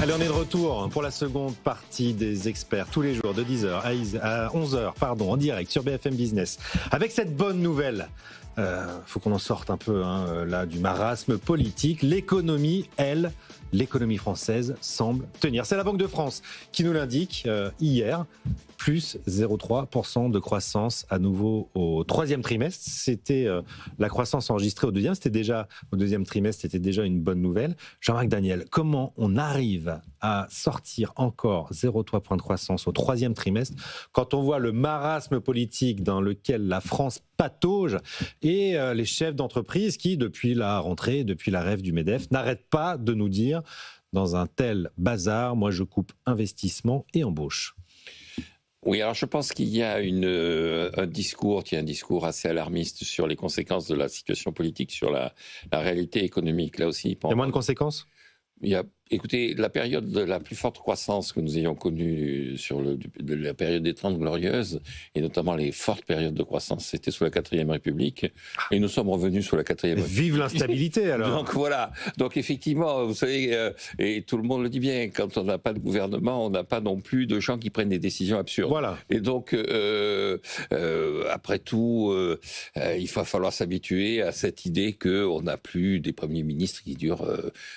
Allez, on est de retour pour la seconde partie des experts, tous les jours de 10h à 11h, en direct sur BFM Business. Avec cette bonne nouvelle, faut qu'on en sorte un peu là du marasme politique. L'économie française semble tenir. C'est la Banque de France qui nous l'indique hier. Plus 0,3% de croissance à nouveau au troisième trimestre. C'était la croissance enregistrée au deuxième trimestre, c'était déjà une bonne nouvelle. Jean-Marc Daniel, comment on arrive à sortir encore 0,3 point de croissance au troisième trimestre quand on voit le marasme politique dans lequel la France patauge et les chefs d'entreprise qui, depuis la rentrée, depuis la rève du MEDEF, n'arrêtent pas de nous dire dans un tel bazar, moi je coupe investissement et embauche. Oui, alors je pense qu'il y a un discours assez alarmiste sur les conséquences de la situation politique sur la réalité économique. Là aussi, il y a moins de conséquences ? Écoutez, la période de la plus forte croissance que nous ayons connue de la période des 30 Glorieuses, et notamment les fortes périodes de croissance, c'était sous la 4e République, et nous sommes revenus sous la 4e République. Vive l'instabilité alors. Donc voilà, donc effectivement, vous savez, et tout le monde le dit bien, quand on n'a pas de gouvernement, on n'a pas non plus de gens qui prennent des décisions absurdes. Voilà. Et donc, après tout, il va falloir s'habituer à cette idée qu'on n'a plus des premiers ministres qui durent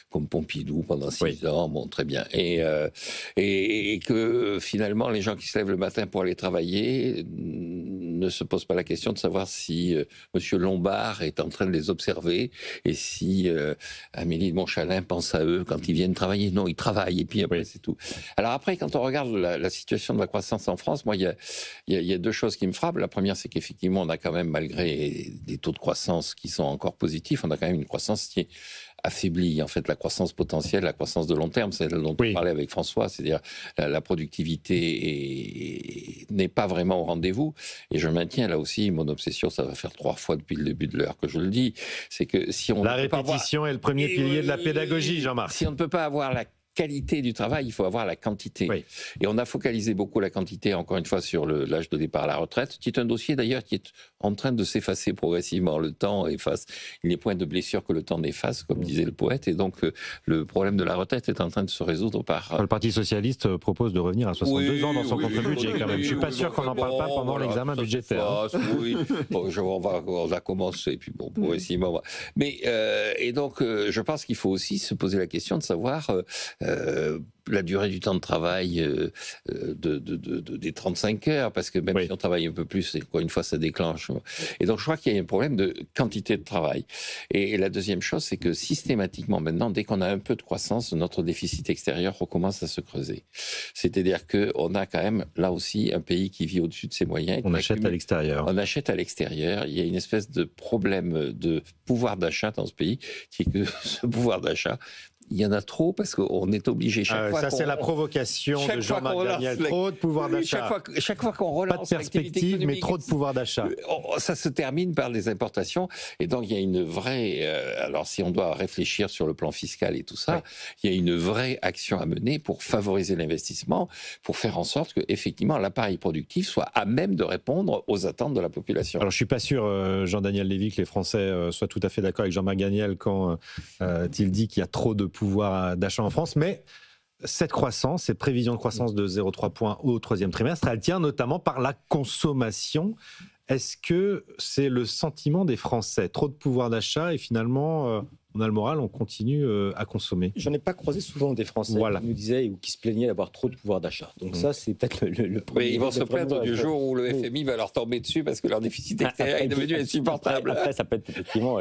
comme Pompidou pendant 6 ans, bon, très bien. Et que finalement, les gens qui se lèvent le matin pour aller travailler ne se posent pas la question de savoir si Monsieur Lombard est en train de les observer et si Amélie de Montchalin pense à eux quand ils viennent travailler. Non, ils travaillent et puis après, c'est tout. Alors après, quand on regarde la situation de la croissance en France, moi, il y a deux choses qui me frappent. La première, c'est qu'effectivement, on a quand même, malgré des taux de croissance qui sont encore positifs, on a quand même une croissance qui est affaiblit en fait la croissance potentielle, la croissance de long terme, c'est celle dont on parlait avec François, c'est-à-dire la productivité n'est pas vraiment au rendez-vous. Et je maintiens là aussi mon obsession, ça va faire 3 fois depuis le début de l'heure que je le dis, c'est que si on la répétition est le premier pilier de la pédagogie, Jean-Marc. Si on ne peut pas avoir la qualité du travail, il faut avoir la quantité. Oui. Et on a focalisé beaucoup la quantité, encore une fois, sur l'âge de départ à la retraite, qui est un dossier d'ailleurs qui est en train de s'effacer progressivement. Le temps efface les points de blessure que le temps n'efface, comme disait le poète, et donc le problème de la retraite est en train de se résoudre par... Le Parti Socialiste propose de revenir à 62 ans dans son contre-budget quand même. Je ne suis pas sûr qu'on n'en parle pas pendant l'examen budgétaire. Oui, bon, on va commencer, puis bon, progressivement... Mais, et donc, je pense qu'il faut aussi se poser la question de savoir... la durée du temps de travail des 35 heures, parce que même si on travaille un peu plus, encore une fois, ça déclenche. Et donc, je crois qu'il y a un problème de quantité de travail. Et la deuxième chose, c'est que systématiquement, maintenant, dès qu'on a un peu de croissance, notre déficit extérieur recommence à se creuser. C'est-à-dire qu'on a quand même, là aussi, un pays qui vit au-dessus de ses moyens. On achète à l'extérieur. On achète à l'extérieur. Il y a une espèce de problème de pouvoir d'achat dans ce pays, qui est que ce pouvoir d'achat, il y en a trop parce qu'on est obligé chaque fois. Ça, c'est la provocation de Jean-Marc Daniel. Trop de pouvoir d'achat. Chaque fois qu'on relance. Pas de perspective, mais trop de pouvoir d'achat. Ça se termine par des importations. Et donc, il y a une vraie. Alors, si on doit réfléchir sur le plan fiscal et tout ça, il y a une vraie action à mener pour favoriser l'investissement, pour faire en sorte que, effectivement, l'appareil productif soit à même de répondre aux attentes de la population. Alors, je suis pas sûr, Jean-Daniel Lévy, que les Français soient tout à fait d'accord avec Jean-Marc Daniel quand il dit qu'il y a trop de pouvoir d'achat en France, mais cette croissance, cette prévision de croissance de 0,3 points au troisième trimestre, elle tient notamment par la consommation. Est-ce que c'est le sentiment des Français ? Trop de pouvoir d'achat et finalement, on a le moral, on continue à consommer. J'en ai pas croisé souvent des Français qui nous disaient ou qui se plaignaient d'avoir trop de pouvoir d'achat. Donc ça, c'est peut-être le premier. Oui, ils vont se plaindre du jour où le FMI va leur tomber dessus parce que leur déficit extérieur est devenu insupportable. Après, ça peut être effectivement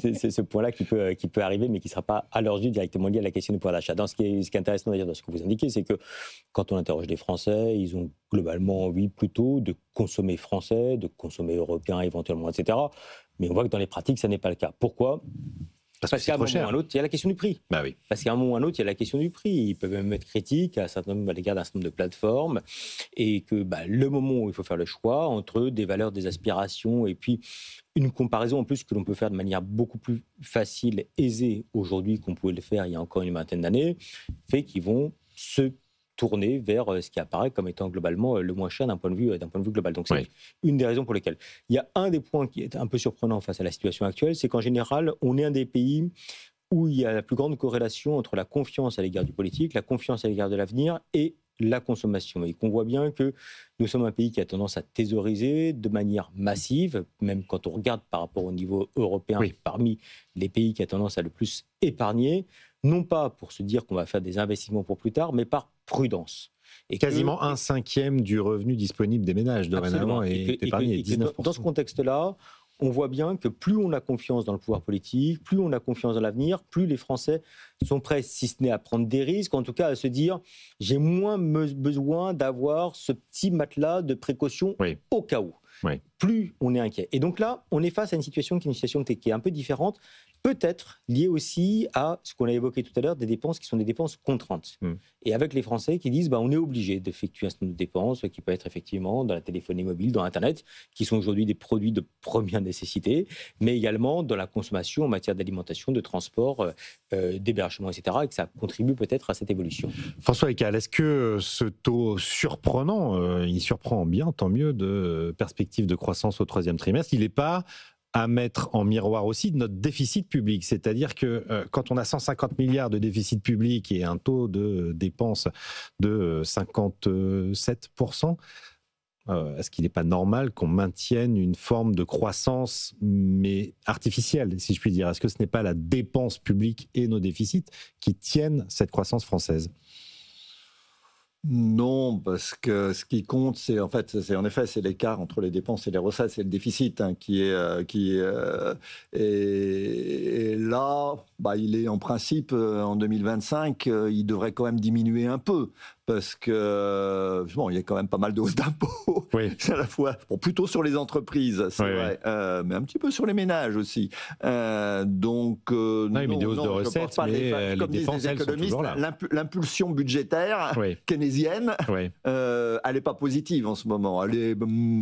c'est ce point-là qui peut arriver, mais qui ne sera pas à leurs yeux directement lié à la question du pouvoir d'achat. Ce qui est intéressant d'ailleurs dans ce que vous indiquez, c'est que quand on interroge les Français, ils ont globalement envie plutôt de consommer français, de consommer européen éventuellement, etc. Mais on voit que dans les pratiques, ça n'est pas le cas. Pourquoi ? Parce qu'à un moment ou à un autre, il y a la question du prix. Bah oui. Parce qu'à un moment ou à un autre, il y a la question du prix. Ils peuvent même être critiques à l'égard d'un certain nombre de plateformes. Et que le moment où il faut faire le choix entre des valeurs, des aspirations, et puis une comparaison en plus que l'on peut faire de manière beaucoup plus facile, aisée aujourd'hui qu'on pouvait le faire il y a encore une vingtaine d'années, fait qu'ils vont se tourner vers ce qui apparaît comme étant globalement le moins cher d'un point de vue global. Donc c'est une des raisons pour lesquelles. Il y a un des points qui est un peu surprenant face à la situation actuelle, c'est qu'en général, on est un des pays où il y a la plus grande corrélation entre la confiance à l'égard du politique, la confiance à l'égard de l'avenir et la consommation. Et qu'on voit bien que nous sommes un pays qui a tendance à thésauriser de manière massive, même quand on regarde par rapport au niveau européen, parmi les pays qui a tendance à le plus épargner, non pas pour se dire qu'on va faire des investissements pour plus tard, mais par prudence. Et quasiment 1/5 du revenu disponible des ménages dorénavant est épargné, 19%. Dans ce contexte-là, on voit bien que plus on a confiance dans le pouvoir politique, plus on a confiance dans l'avenir, plus les Français sont prêts, si ce n'est à prendre des risques, en tout cas à se dire j'ai moins besoin d'avoir ce petit matelas de précaution au cas où. Plus on est inquiet. Et donc là, on est face à une situation qui est un peu différente, peut-être liée aussi à ce qu'on a évoqué tout à l'heure, des dépenses qui sont des dépenses contraintes. Et avec les Français qui disent on est obligé d'effectuer un certain nombre de dépenses qui peut être effectivement dans la téléphonie mobile, dans Internet, qui sont aujourd'hui des produits de première nécessité, mais également dans la consommation en matière d'alimentation, de transport, d'hébergement, etc. Et que ça contribue peut-être à cette évolution. François Heckel, est-ce que ce taux surprenant, il surprend bien, tant mieux, de perspective de croissance au troisième trimestre, il n'est pas à mettre en miroir aussi de notre déficit public. C'est-à-dire que quand on a 150 milliards de déficit public et un taux de dépenses de 57%, est-ce qu'il n'est pas normal qu'on maintienne une forme de croissance, mais artificielle, si je puis dire? Est-ce que ce n'est pas la dépense publique et nos déficits qui tiennent cette croissance française? Non, parce que ce qui compte, c'est l'écart entre les dépenses et les recettes, c'est le déficit et là, il est en principe en 2025, il devrait quand même diminuer un peu. Parce que, il y a quand même pas mal de hausses d'impôts, à la fois, plutôt sur les entreprises, c'est vrai, mais un petit peu sur les ménages aussi. Donc, mais des hausses de recettes, mais les dépenses, elles sont toujours là. L'impulsion budgétaire keynésienne, elle n'est pas positive en ce moment. Elle est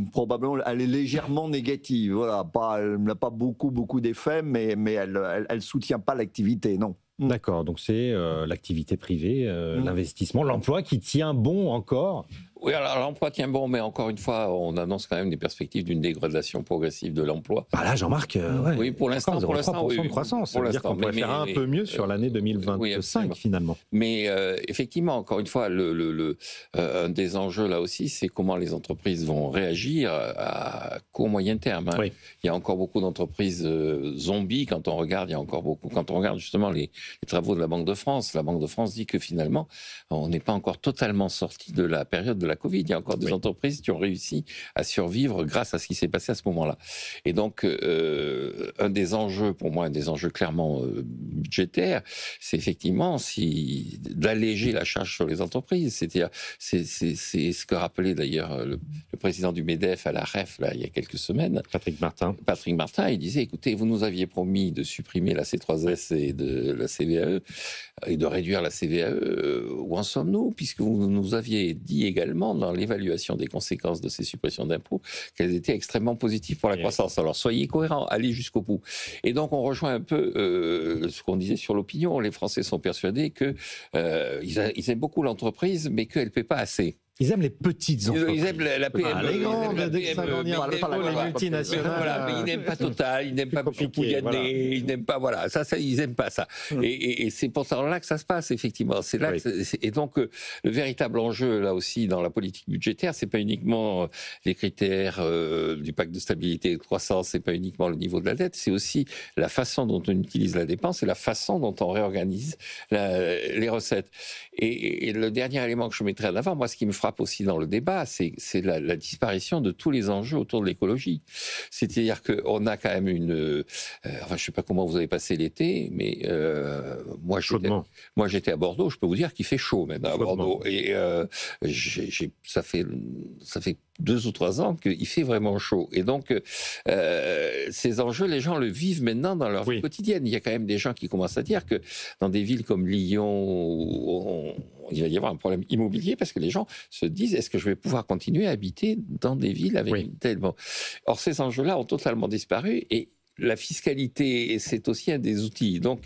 probablement, elle est légèrement négative. Voilà, elle n'a pas beaucoup d'effets, mais elle soutient pas l'activité, non. D'accord, donc c'est l'activité privée, l'investissement, l'emploi qui tient bon encore. Oui, alors l'emploi tient bon, mais encore une fois, on annonce quand même des perspectives d'une dégradation progressive de l'emploi. Là, Jean-Marc, oui, pour l'instant, 0,3% de croissance. Ça veut dire qu'on pourrait faire un peu mieux sur l'année 2025, finalement. Mais effectivement, encore une fois, un des enjeux là aussi, c'est comment les entreprises vont réagir à court moyen terme. Il y a encore beaucoup d'entreprises zombies quand on regarde. Il y a encore beaucoup. Quand on regarde justement les travaux de la Banque de France, dit que finalement, on n'est pas encore totalement sorti de la période de la Covid. Il y a encore des entreprises qui ont réussi à survivre grâce à ce qui s'est passé à ce moment-là. Et donc, un des enjeux, pour moi, un des enjeux clairement budgétaires, c'est effectivement d'alléger la charge sur les entreprises. C'est-à-dire, c'est ce que rappelait d'ailleurs le président du MEDEF à la REF, là, il y a quelques semaines. Patrick Martin, il disait, écoutez, vous nous aviez promis de supprimer la C3S et de la CVAE et de réduire la CVAE. Où en sommes-nous? Puisque vous nous aviez dit également dans l'évaluation des conséquences de ces suppressions d'impôts qu'elles étaient extrêmement positives pour la croissance. Alors soyez cohérents, allez jusqu'au bout. Et donc on rejoint un peu ce qu'on disait sur l'opinion. Les Français sont persuadés que ils aiment beaucoup l'entreprise, mais qu'elle ne paie pas assez. Ils aiment les petites entreprises. Ils aiment la PME. Les grandes, dès que ça grandit, les multinationales. Mais ils n'aiment pas Total, ils n'aiment pas Pouyanné, ils n'aiment pas, ils n'aiment pas ça. Et c'est pour ça là que ça se passe, effectivement. C'est là et donc, le véritable enjeu, là aussi, dans la politique budgétaire, c'est pas uniquement les critères du pacte de stabilité et de croissance, c'est pas uniquement le niveau de la dette, c'est aussi la façon dont on utilise la dépense et la façon dont on réorganise les recettes. Et le dernier élément que je mettrai en avant, moi, ce qui me frappe aussi dans le débat, c'est la disparition de tous les enjeux autour de l'écologie. C'est-à-dire qu'on a quand même je ne sais pas comment vous avez passé l'été, mais moi j'étais à Bordeaux, je peux vous dire qu'il fait chaud maintenant à Bordeaux. Et ça fait 2 ou 3 ans qu'il fait vraiment chaud. Et donc, ces enjeux, les gens le vivent maintenant dans leur vie quotidienne. Il y a quand même des gens qui commencent à dire que dans des villes comme Lyon, il va y avoir un problème immobilier parce que les gens se disent, est-ce que je vais pouvoir continuer à habiter dans des villes avec tellement... Or, ces enjeux-là ont totalement disparu et la fiscalité, c'est aussi un des outils. Donc,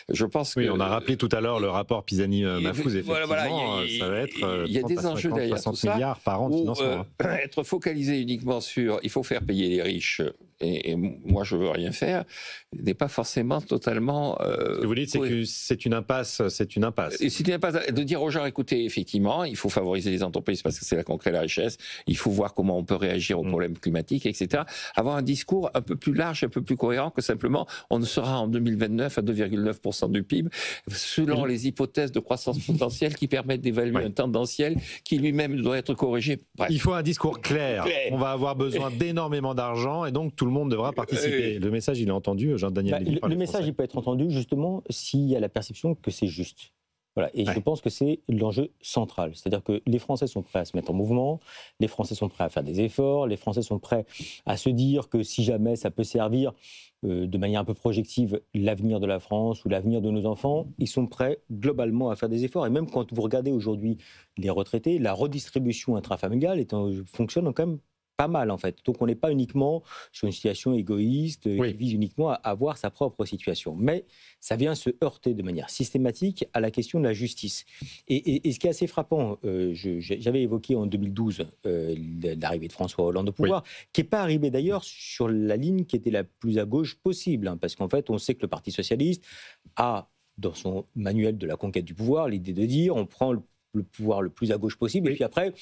je pense que... on a rappelé tout à l'heure le rapport Pisani-Mahfouz, effectivement, ça va être il y a des enjeux derrière 60 milliards par an de financement. Être focalisé uniquement sur il faut faire payer les riches, et moi je veux rien faire, n'est pas forcément totalement... Ce que vous dites, c'est que c'est une impasse. C'est une impasse. Et c'est une impasse de dire aux gens, écoutez, effectivement, il faut favoriser les entreprises parce que c'est là qu'on crée la richesse, il faut voir comment on peut réagir aux problèmes climatiques, etc. Avoir un discours un peu plus large, un peu plus cohérent que simplement, on sera en 2029 à 2,9% du PIB, selon les hypothèses de croissance potentielle qui permettent d'évaluer un tendanciel qui lui-même doit être corrigé. Bref. Il faut un discours clair. On va avoir besoin d'énormément d'argent et donc tout le monde devra participer. Le message, il est entendu, Jean-Daniel Lévy. Le message, il peut être entendu justement s'il y a la perception que c'est juste. Voilà. Et je pense que c'est l'enjeu central. C'est-à-dire que les Français sont prêts à se mettre en mouvement, les Français sont prêts à faire des efforts, les Français sont prêts à se dire que si jamais ça peut servir de manière un peu projective l'avenir de la France ou l'avenir de nos enfants, ils sont prêts globalement à faire des efforts. Et même quand vous regardez aujourd'hui les retraités, la redistribution intrafamiliale fonctionne quand même pas mal en fait. Donc on n'est pas uniquement sur une situation égoïste qui vise uniquement à avoir sa propre situation. Mais ça vient se heurter de manière systématique à la question de la justice. Et ce qui est assez frappant, j'avais évoqué en 2012 l'arrivée de François Hollande au pouvoir, qui n'est pas arrivé d'ailleurs sur la ligne qui était la plus à gauche possible, hein, parce qu'en fait on sait que le Parti socialiste a dans son manuel de la conquête du pouvoir l'idée de dire on prend le pouvoir le plus à gauche possible, et puis après,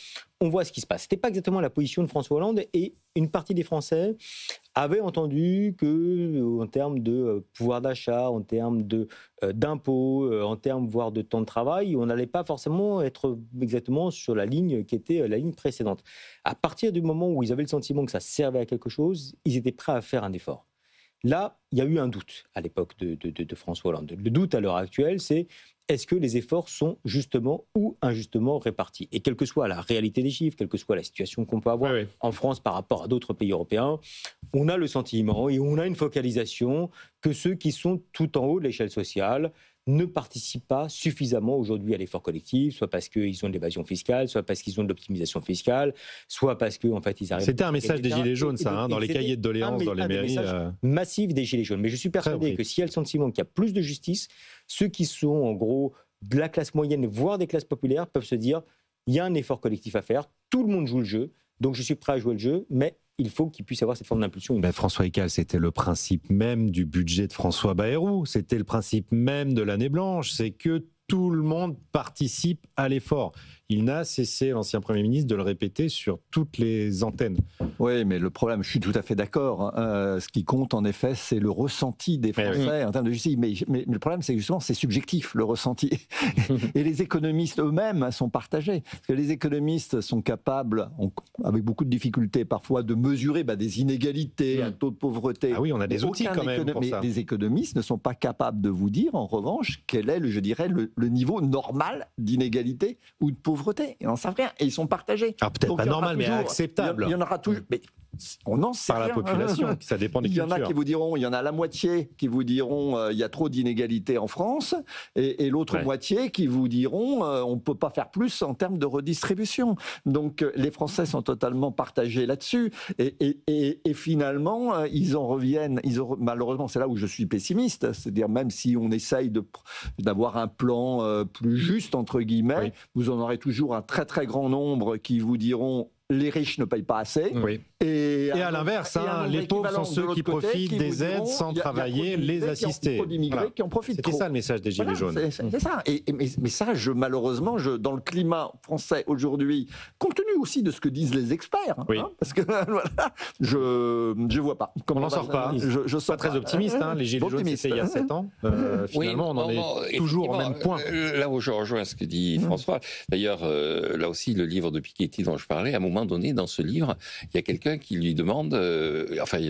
on voit ce qui se passe. Ce n'était pas exactement la position de François Hollande, et une partie des Français avaient entendu qu'en termes de pouvoir d'achat, en termes d'impôts, en termes voire de temps de travail, on n'allait pas forcément être exactement sur la ligne qui était la ligne précédente. À partir du moment où ils avaient le sentiment que ça servait à quelque chose, ils étaient prêts à faire un effort. Là, il y a eu un doute à l'époque de François Hollande. Le doute à l'heure actuelle, c'est est-ce que les efforts sont justement ou injustement répartis ? Et quelle que soit la réalité des chiffres, quelle que soit la situation qu'on peut avoir en France par rapport à d'autres pays européens, on a le sentiment et on a une focalisation que ceux qui sont tout en haut de l'échelle sociale ne participent pas suffisamment aujourd'hui à l'effort collectif, soit parce qu'ils ont de l'évasion fiscale, soit parce qu'ils ont de l'optimisation fiscale, soit parce qu'en fait ils arrivent... C'était un message des Gilets jaunes, ça, dans les cahiers de doléances, dans les mairies. Massif des Gilets jaunes. Mais je suis persuadé que s'il y a le sentiment qu'il y a plus de justice, ceux qui sont en gros de la classe moyenne, voire des classes populaires, peuvent se dire il y a un effort collectif à faire, tout le monde joue le jeu, donc je suis prêt à jouer le jeu, mais il faut qu'il puisse avoir cette forme d'impulsion. François Eccal, c'était le principe même du budget de François Bayrou, c'était le principe même de l'année blanche, c'est que tout le monde participe à l'effort. Il n'a cessé, l'ancien Premier ministre, de le répéter sur toutes les antennes. Oui, mais le problème, je suis tout à fait d'accord, ce qui compte en effet, c'est le ressenti des Français en termes de justice. Mais le problème, c'est que justement, c'est subjectif, le ressenti. Et les économistes eux-mêmes sont partagés. Parce que les économistes sont capables, avec beaucoup de difficultés parfois, de mesurer des inégalités, un taux de pauvreté. Ah oui, on a des outils quand même pour ça. Mais les économistes ne sont pas capables de vous dire, en revanche, quel est, je dirais, le niveau normal d'inégalité ou de pauvreté. Ils n'en savent rien et ils sont partagés. Alors peut-être pas normal, mais acceptable. Il y en aura toujours. Mais on n'en sait rien. Par la population, ça dépend des cultures. Il y en a qui vous diront, il y en a la moitié qui vous diront il y a trop d'inégalités en France, et l'autre moitié qui vous diront on ne peut pas faire plus en termes de redistribution. Donc les Français sont totalement partagés là-dessus, et finalement ils en reviennent. Malheureusement, c'est là où je suis pessimiste, c'est-à-dire même si on essaye d'avoir un plan plus juste entre guillemets, vous en aurez toujours un très très grand nombre qui vous diront les riches ne payent pas assez. Et à l'inverse, les pauvres sont ceux qui profitent des aides sans travailler, les assister. Qui en profitent trop. C'était ça le message des Gilets jaunes. C'est ça. Mais ça, malheureusement, dans le climat français aujourd'hui, compte tenu aussi de ce que disent les experts, parce que je vois pas. On n'en sort pas. Je suis pas très optimiste. Les Gilets jaunes, c'était il y a 7 ans. Finalement, on en est toujours au même point. Là où je rejoins ce que dit François, d'ailleurs, là aussi, le livre de Piketty dont je parlais, à un moment donné, dans ce livre, il y a quelqu'un qui lui demande,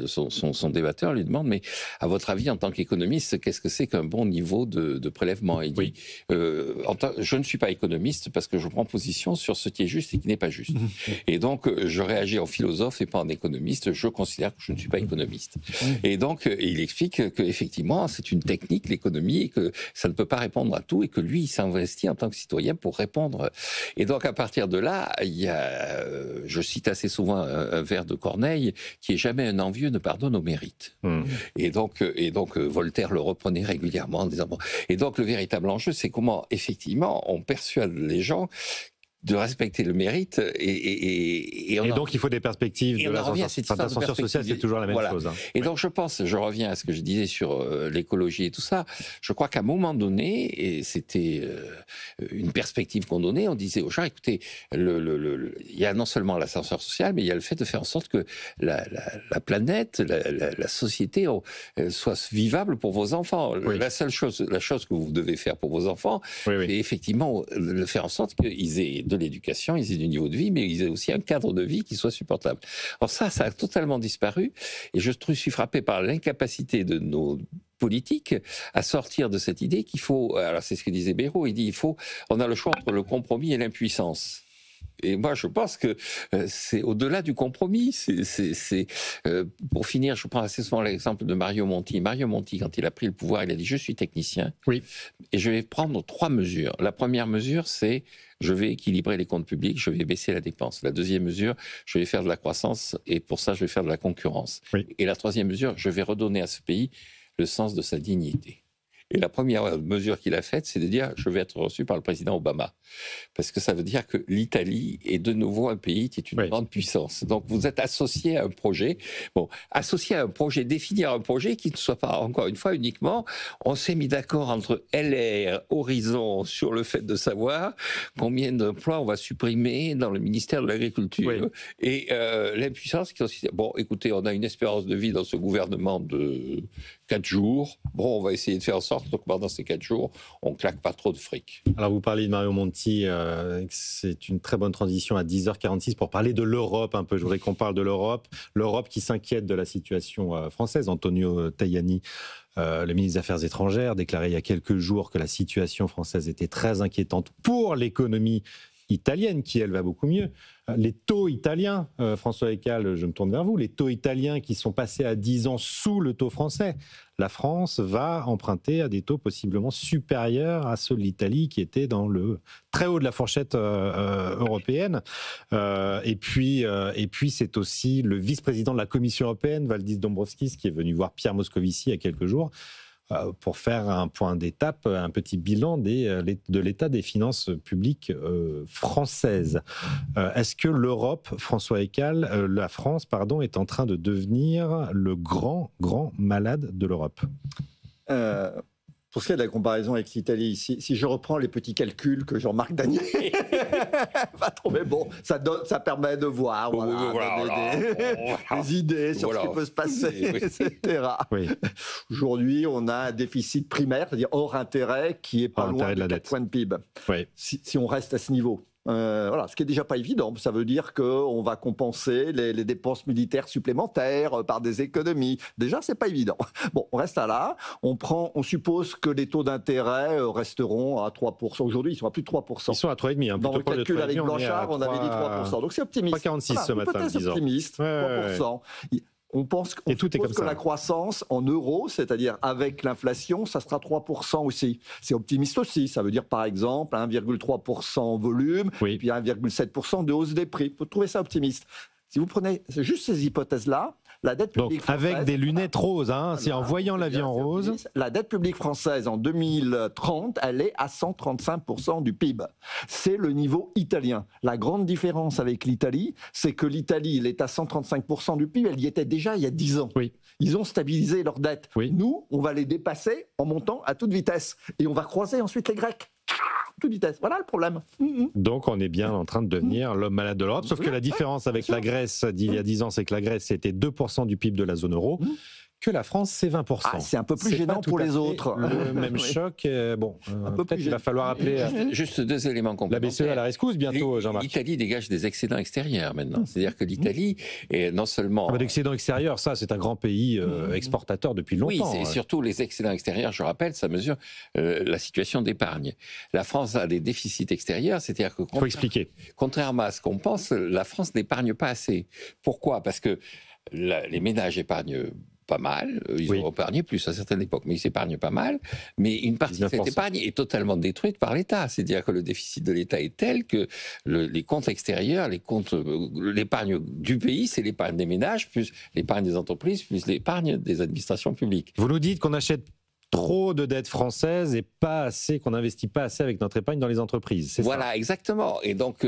son débatteur lui demande, mais à votre avis, en tant qu'économiste, qu'est-ce que c'est qu'un bon niveau de prélèvement ? Il dit, je ne suis pas économiste parce que je prends position sur ce qui est juste et qui n'est pas juste. Et donc, je réagis en philosophe et pas en économiste. Je considère que je ne suis pas économiste. Et donc, il explique qu'effectivement, c'est une technique, l'économie, et que ça ne peut pas répondre à tout, et que lui, il s'investit en tant que citoyen pour répondre. Et donc, à partir de là, il y a, je cite assez souvent un vers de Corneille, qui est jamais un envieux ne pardonne au mérite. Et donc, Voltaire le reprenait régulièrement en disant bon. Et donc, le véritable enjeu, c'est comment, effectivement, on persuade les gens de respecter le mérite et donc il faut des perspectives de l'ascenseur social, c'est toujours la même chose. Et donc je reviens à ce que je disais sur l'écologie et tout ça, je crois qu'à un moment donné, et c'était une perspective qu'on donnait, on disait aux gens, écoutez, il y a non seulement l'ascenseur social, mais il y a le fait de faire en sorte que la planète, la société soit vivable pour vos enfants. La chose que vous devez faire pour vos enfants, c'est effectivement de faire en sorte qu'ils aient de l'éducation, ils aient du niveau de vie, mais ils aient aussi un cadre de vie qui soit supportable. Alors ça a totalement disparu, et je suis frappé par l'incapacité de nos politiques à sortir de cette idée qu'il faut, alors c'est ce que disait Bayrou, il dit on a le choix entre le compromis et l'impuissance. Et moi, je pense que c'est au-delà du compromis. Pour finir, je prends assez souvent l'exemple de Mario Monti. Mario Monti, quand il a pris le pouvoir, il a dit « Je suis technicien et je vais prendre 3 mesures. La première mesure, c'est je vais équilibrer les comptes publics, je vais baisser la dépense. La deuxième mesure, je vais faire de la croissance et pour ça, je vais faire de la concurrence. Et la troisième mesure, je vais redonner à ce pays le sens de sa dignité. » Et la première mesure qu'il a faite, c'est de dire « je vais être reçu par le président Obama ». Parce que ça veut dire que l'Italie est de nouveau un pays qui est une grande puissance. Donc vous êtes associé à un projet. Bon, associé à un projet, définir un projet qui ne soit pas, encore une fois, uniquement, on s'est mis d'accord entre LR, Horizon, sur le fait de savoir combien d'emplois on va supprimer dans le ministère de l'Agriculture. Et l'impuissance qui consiste... Bon, écoutez, on a une espérance de vie dans ce gouvernement de 4 jours. Bon, on va essayer de faire en sorte que pendant ces 4 jours, on claque pas trop de fric. Alors, vous parlez de Mario Monti, c'est une très bonne transition à 10h46 pour parler de l'Europe un peu. Je voudrais qu'on parle de l'Europe. L'Europe qui s'inquiète de la situation française. Antonio Tajani, le ministre des Affaires étrangères, déclarait il y a quelques jours que la situation française était très inquiétante pour l'économie italienne, qui elle va beaucoup mieux. Les taux italiens, François Ekal, je me tourne vers vous, les taux italiens qui sont passés à 10 ans sous le taux français. La France va emprunter à des taux possiblement supérieurs à ceux de l'Italie qui étaient dans le très haut de la fourchette européenne. Et puis c'est aussi le vice-président de la Commission européenne, Valdis Dombrovskis, qui est venu voir Pierre Moscovici il y a quelques jours pour faire un point d'étape, un petit bilan de l'état des finances publiques françaises. Est-ce que l'Europe, François Ekal, la France, pardon, est en train de devenir le grand malade de l'Europe ? Pour ce qui est de la comparaison avec l'Italie, si je reprends les petits calculs que Jean-Marc Daniel va trouver, bon, ça permet de voir des idées sur ce qui peut se passer, etc. Aujourd'hui, on a un déficit primaire, c'est-à-dire hors intérêt, qui est pas loin de 4 points de PIB. Si on reste à ce niveau. Ce qui est déjà pas évident. Ça veut dire qu'on va compenser les dépenses militaires supplémentaires par des économies. Déjà, c'est pas évident. Bon, on reste là. On suppose que les taux d'intérêt resteront à 3%. Aujourd'hui, ils sont à plus de 3%. Ils sont à 3,5%. Dans le calcul avec Blanchard, on avait dit 3%. Donc c'est optimiste. 3,46 ce matin. Peut-être optimiste. 3%. On pense que la croissance en euros, c'est-à-dire avec l'inflation, ça sera 3% aussi. C'est optimiste aussi. Ça veut dire par exemple 1,3% en volume, puis 1,7% de hausse des prix. Vous trouvez ça optimiste ? Si vous prenez juste ces hypothèses-là, la dette publique française... Avec des lunettes roses, c'est en voyant la vie en rose. La dette publique française en 2030, elle est à 135% du PIB. C'est le niveau italien. La grande différence avec l'Italie, c'est que l'Italie, elle est à 135% du PIB, elle y était déjà il y a 10 ans. Ils ont stabilisé leur dette. Nous, on va les dépasser en montant à toute vitesse. Et on va croiser ensuite les Grecs. Toute vitesse. Voilà le problème. Donc on est bien en train de devenir l'homme malade de l'Europe, sauf que la différence avec la Grèce d'il y a 10 ans, c'est que la Grèce c'était 2% du PIB de la zone euro. Que la France, c'est 20%. C'est un peu plus gênant pour les autres. Le même choc. Peut-être qu'il va falloir appeler juste 2 éléments complémentaires. La BCE à la rescousse bientôt, Jean-Marc. L'Italie dégage des excédents extérieurs maintenant. C'est-à-dire que l'Italie est non seulement... L'excédent extérieur, ça, c'est un grand pays exportateur depuis longtemps. Oui, c'est surtout les excédents extérieurs, je rappelle, ça mesure la situation d'épargne. La France a des déficits extérieurs, c'est-à-dire que... Il faut expliquer. Contrairement à ce qu'on pense, la France n'épargne pas assez. Pourquoi ? Parce que les ménages épargnent pas mal, ils ont épargné plus à certaines époques, mais ils s'épargnent pas mal, mais une partie de cette épargne est totalement détruite par l'État, c'est-à-dire que le déficit de l'État est tel que les comptes extérieurs, l'épargne du pays, c'est l'épargne des ménages, plus l'épargne des entreprises, plus l'épargne des administrations publiques. Vous nous dites qu'on achète trop de dettes françaises et pas assez, qu'on n'investit pas assez avec notre épargne dans les entreprises. C'est voilà, ça. Exactement. Et donc,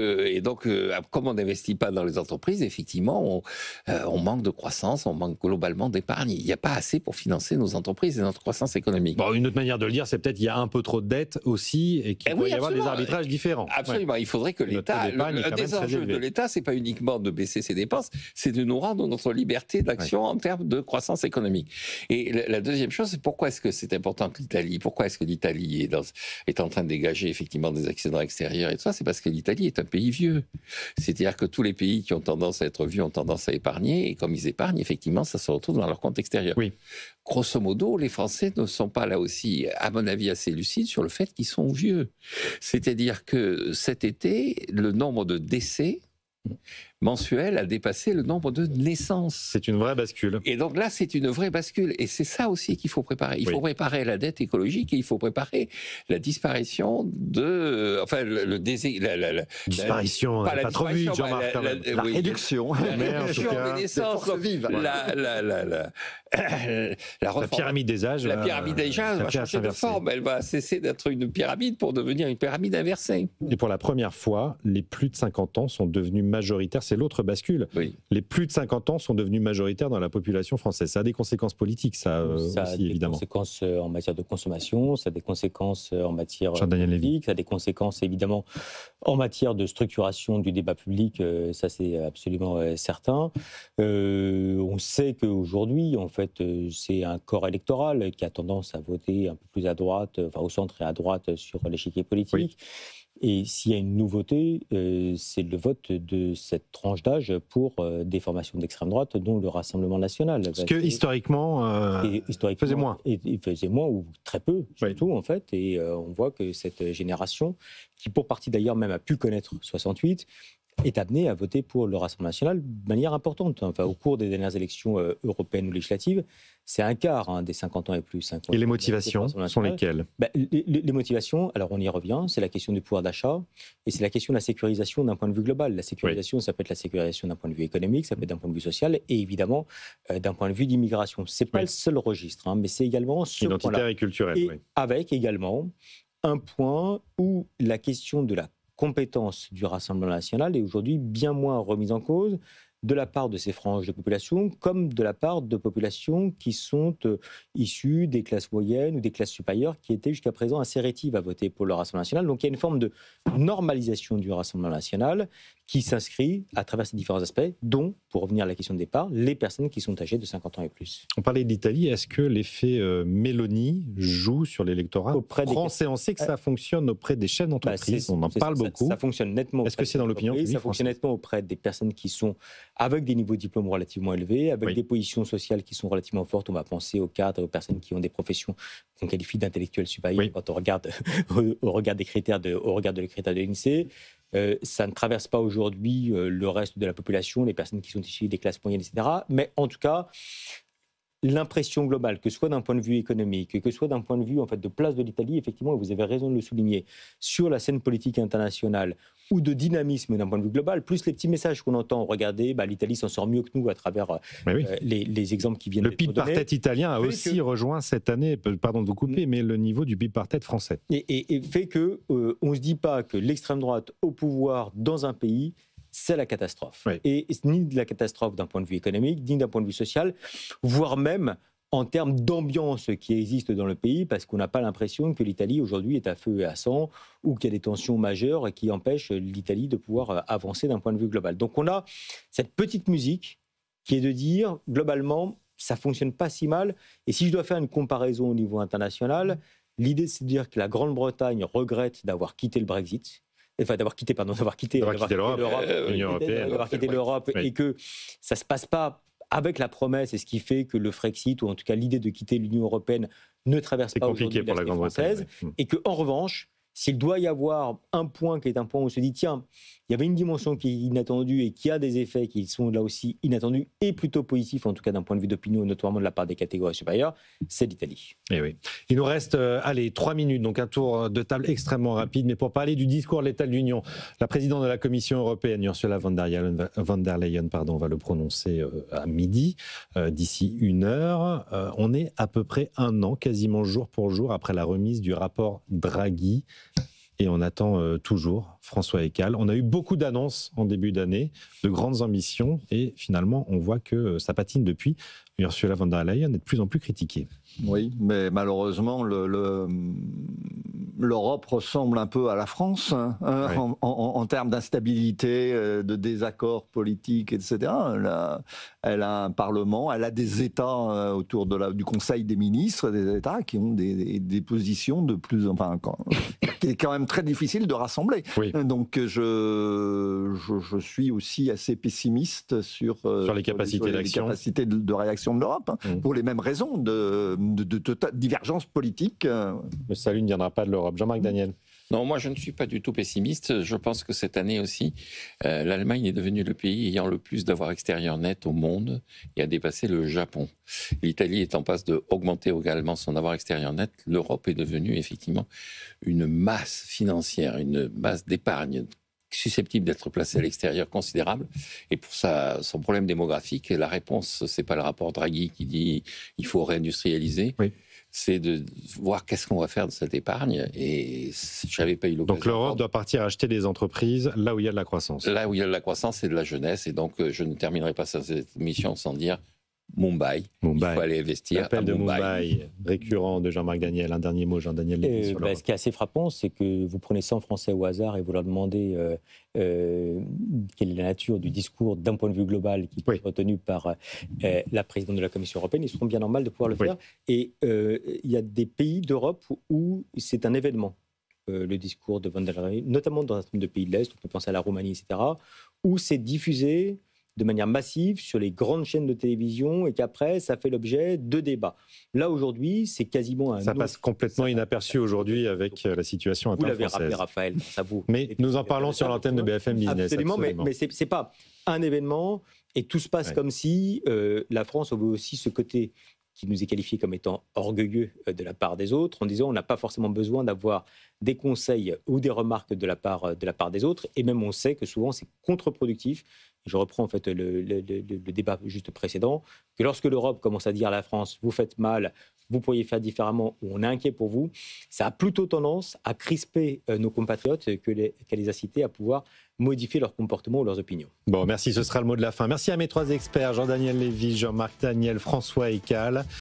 comme on n'investit pas dans les entreprises, effectivement, on manque de croissance, on manque globalement d'épargne. Il n'y a pas assez pour financer nos entreprises et notre croissance économique. Bon, une autre manière de le dire, c'est peut-être qu'il y a un peu trop de dettes aussi et qu'il peut y avoir des arbitrages différents. Absolument. Il faudrait que l'État, un des enjeux de l'État, c'est pas uniquement de baisser ses dépenses, c'est de nous rendre notre liberté d'action en termes de croissance économique. Et la deuxième chose, c'est pourquoi est-ce que c'est important que l'Italie, pourquoi est-ce que l'Italie est en train de dégager effectivement des excédents extérieurs et tout ça, c'est parce que l'Italie est un pays vieux. C'est-à-dire que tous les pays qui ont tendance à être vieux ont tendance à épargner, et comme ils épargnent, effectivement, ça se retrouve dans leur compte extérieur. Oui. Grosso modo, les Français ne sont pas là aussi, à mon avis, assez lucides sur le fait qu'ils sont vieux. C'est-à-dire que cet été, le nombre de décès mensuel a dépassé le nombre de naissances. C'est une vraie bascule. Et donc là, c'est une vraie bascule. Et c'est ça aussi qu'il faut préparer. Il faut préparer la dette écologique et il faut préparer la disparition de... Enfin, disparition, pas trop vite, Jean-Marc. La réduction. La réduction des naissances. La pyramide des âges. La pyramide des âges va changer de forme. Elle va cesser d'être une pyramide pour devenir une pyramide inversée. Et pour la première fois, les plus de 50 ans sont devenus majoritaires. C'est l'autre bascule. Oui. Les plus de 50 ans sont devenus majoritaires dans la population française. Ça a des conséquences politiques, ça aussi, évidemment. Ça a des conséquences en matière de consommation, ça a des conséquences en matière politique, ça a des conséquences évidemment en matière de structuration du débat public, ça c'est absolument certain. On sait qu'aujourd'hui, en fait, c'est un corps électoral qui a tendance à voter un peu plus à droite, enfin au centre et à droite sur l'échiquier politique. Oui. Et s'il y a une nouveauté, c'est le vote de cette tranche d'âge pour des formations d'extrême droite, dont le Rassemblement national. Parce que historiquement, faisait moins. Il faisait moins, ou très peu, surtout, en fait. Et on voit que cette génération, qui pour partie d'ailleurs même a pu connaître 68, est amenée à voter pour le Rassemblement national de manière importante. Enfin, au cours des dernières élections européennes ou législatives, c'est un quart des 50 ans et plus. Et les motivations sont lesquelles ? Les motivations, alors on y revient, c'est la question du pouvoir d'achat et c'est la question de la sécurisation d'un point de vue global. La sécurisation, ça peut être la sécurisation d'un point de vue économique, ça peut être d'un point de vue social et évidemment d'un point de vue d'immigration. Ce n'est pas le seul registre, mais c'est également ce identitaire et culturel. Et avec également un point où la question de la compétence du Rassemblement national est aujourd'hui bien moins remise en cause de la part de ces franges de population comme de la part de populations qui sont issues des classes moyennes ou des classes supérieures qui étaient jusqu'à présent assez rétives à voter pour le Rassemblement national. Donc il y a une forme de normalisation du Rassemblement national qui s'inscrit à travers ces différents aspects, dont, pour revenir à la question de départ, les personnes qui sont âgées de 50 ans et plus. On parlait d'Italie, est-ce que l'effet Mélanie joue sur l'électorat français? On sait que ça fonctionne auprès des chefs d'entreprise, on en parle beaucoup. Ça fonctionne nettement. Est-ce que c'est dans l'opinion publique? Ça fonctionne nettement auprès des personnes qui sont avec des niveaux de diplôme relativement élevés, avec des positions sociales qui sont relativement fortes. On va penser aux cadres et aux personnes qui ont des professions qu'on qualifie d'intellectuels supérieurs quand on regarde au regard des critères de l'INSEE. Ça ne traverse pas aujourd'hui le reste de la population, les personnes qui sont issues des classes moyennes, etc. Mais en tout cas, l'impression globale, que ce soit d'un point de vue économique, que ce soit d'un point de vue en fait, de place de l'Italie, effectivement, et vous avez raison de le souligner, sur la scène politique internationale ou de dynamisme d'un point de vue global, plus les petits messages qu'on entend, regardez, l'Italie s'en sort mieux que nous à travers les exemples qui viennent d'être donnés. Le PIB par tête italien a aussi rejoint cette année, pardon de vous couper, mais le niveau du PIB par tête français. Et fait qu'on ne se dit pas que l'extrême droite au pouvoir dans un pays, c'est la catastrophe. Et ni de la catastrophe d'un point de vue économique, ni d'un point de vue social, voire même en termes d'ambiance qui existe dans le pays, parce qu'on n'a pas l'impression que l'Italie aujourd'hui est à feu et à sang, ou qu'il y a des tensions majeures qui empêchent l'Italie de pouvoir avancer d'un point de vue global. Donc on a cette petite musique qui est de dire, globalement, ça ne fonctionne pas si mal. Et si je dois faire une comparaison au niveau international, l'idée c'est de dire que la Grande-Bretagne regrette d'avoir quitté le Brexit, enfin d'avoir quitté l'Europe, et que ça ne se passe pas avec la promesse, et ce qui fait que le Frexit, ou en tout cas l'idée de quitter l'Union européenne, ne traverse pas aujourd'hui l'esprit française, et qu'en revanche, s'il doit y avoir un point qui est un point où on se dit, tiens, il y avait une dimension qui est inattendue et qui a des effets qui sont là aussi inattendus et plutôt positifs, en tout cas d'un point de vue d'opinion, notamment de la part des catégories supérieures, c'est l'Italie. Et oui. Il nous reste, 3 minutes, donc un tour de table extrêmement rapide. Mais pour parler du discours de l'état de l'Union, la présidente de la Commission européenne, Ursula von der Leyen, va le prononcer à midi, d'ici 1 heure. On est à peu près 1 an, quasiment jour pour jour, après la remise du rapport Draghi. Et on attend toujours François Ekal. On a eu beaucoup d'annonces en début d'année, de grandes ambitions, et finalement, on voit que ça patine depuis. Ursula von der Leyen est de plus en plus critiquée. Oui, mais malheureusement, l'Europe ressemble un peu à la France en termes d'instabilité, de désaccords politiques, etc. Elle a un Parlement, elle a des États autour du Conseil des ministres, des États qui ont des positions de plus... qui est quand même très difficile de rassembler. Oui. Donc je suis aussi assez pessimiste sur les capacités d'action. Les capacités de réaction de l'Europe, pour les mêmes raisons de divergence politique. Le salut ne viendra pas de l'Europe. Jean-Marc Daniel. Non, moi je ne suis pas du tout pessimiste. Je pense que cette année aussi, l'Allemagne est devenue le pays ayant le plus d'avoirs extérieurs nets au monde et a dépassé le Japon. L'Italie est en passe d'augmenter également son avoir extérieur net. L'Europe est devenue effectivement une masse financière, une masse d'épargne susceptible d'être placée à l'extérieur considérable. Et pour son problème démographique, la réponse, c'est pas le rapport Draghi qui dit il faut réindustrialiser. Oui. C'est de voir qu'est-ce qu'on va faire de cette épargne. Et je n'avais pas eu l'occasion. Donc l'Europe doit partir acheter des entreprises là où il y a de la croissance. Là où il y a de la croissance et de la jeunesse. Et donc je ne terminerai pas cette émission sans dire Mumbai. Il faut aller investir L'appel de Mumbai, récurrent de Jean-Marc Daniel. Un dernier mot, Jean-Daniel Lévy, sur ce qui est assez frappant, c'est que vous prenez 100 Français au hasard et vous leur demandez quelle est la nature du discours d'un point de vue global qui peut être retenu par la présidente de la Commission européenne. Ils seront bien normal de pouvoir le faire. Et il y a des pays d'Europe où c'est un événement. Le discours de von der Leyen, notamment dans un certain nombre de pays de l'Est, on peut penser à la Roumanie, etc., où c'est diffusé de manière massive sur les grandes chaînes de télévision et qu'après, ça fait l'objet de débats. Là, aujourd'hui, c'est quasiment Ça passe complètement inaperçu aujourd'hui avec la situation internationale. Vous l'avez rappelé, Raphaël, ça vous. Mais nous en parlons sur l'antenne de BFM Business. Absolument. Mais ce n'est pas un événement et tout se passe comme si la France avait aussi ce côté qui nous est qualifié comme étant orgueilleux de la part des autres, en disant on n'a pas forcément besoin d'avoir des conseils ou des remarques de la part des autres, et même on sait que souvent c'est contre-productif. Je reprends en fait le débat juste précédent, que lorsque l'Europe commence à dire à la France, vous faites mal, vous pourriez faire différemment, ou on est inquiet pour vous, ça a plutôt tendance à crisper nos compatriotes qu'elle les a cités à pouvoir modifier leur comportement ou leurs opinions. Bon, merci, ce sera le mot de la fin. Merci à mes 3 experts, Jean-Daniel Lévy, Jean-Marc Daniel, François Ekal.